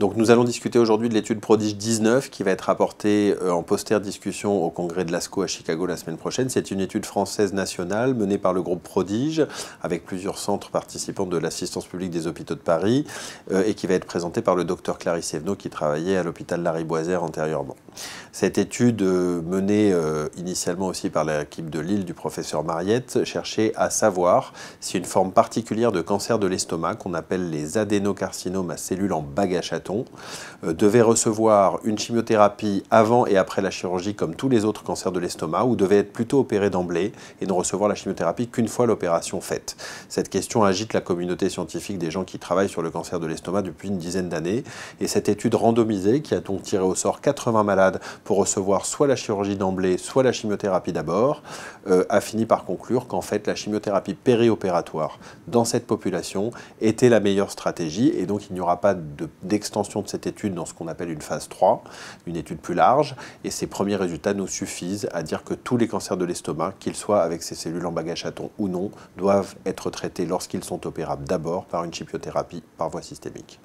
Donc nous allons discuter aujourd'hui de l'étude Prodige 19 qui va être apportée en poster discussion au congrès de l'ASCO à Chicago la semaine prochaine. C'est une étude française nationale menée par le groupe Prodige avec plusieurs centres participants de l'assistance publique des hôpitaux de Paris et qui va être présentée par le docteur Clarisse Evenot qui travaillait à l'hôpital Lariboisière antérieurement. Cette étude menée initialement aussi par l'équipe de Lille du professeur Mariette cherchait à savoir si une forme particulière de cancer de l'estomac qu'on appelle les adénocarcinomes à cellules en bague à chaton devait recevoir une chimiothérapie avant et après la chirurgie comme tous les autres cancers de l'estomac ou devait être plutôt opéré d'emblée et ne recevoir la chimiothérapie qu'une fois l'opération faite. Cette question agite la communauté scientifique des gens qui travaillent sur le cancer de l'estomac depuis une dizaine d'années et cette étude randomisée qui a donc tiré au sort 80 malades pour recevoir soit la chirurgie d'emblée, soit la chimiothérapie d'abord, a fini par conclure qu'en fait la chimiothérapie périopératoire dans cette population était la meilleure stratégie et donc il n'y aura pas d'extension de cette étude dans ce qu'on appelle une phase 3, une étude plus large, et ces premiers résultats nous suffisent à dire que tous les cancers de l'estomac, qu'ils soient avec ces cellules en bague à chaton ou non, doivent être traités lorsqu'ils sont opérables d'abord par une chimiothérapie par voie systémique.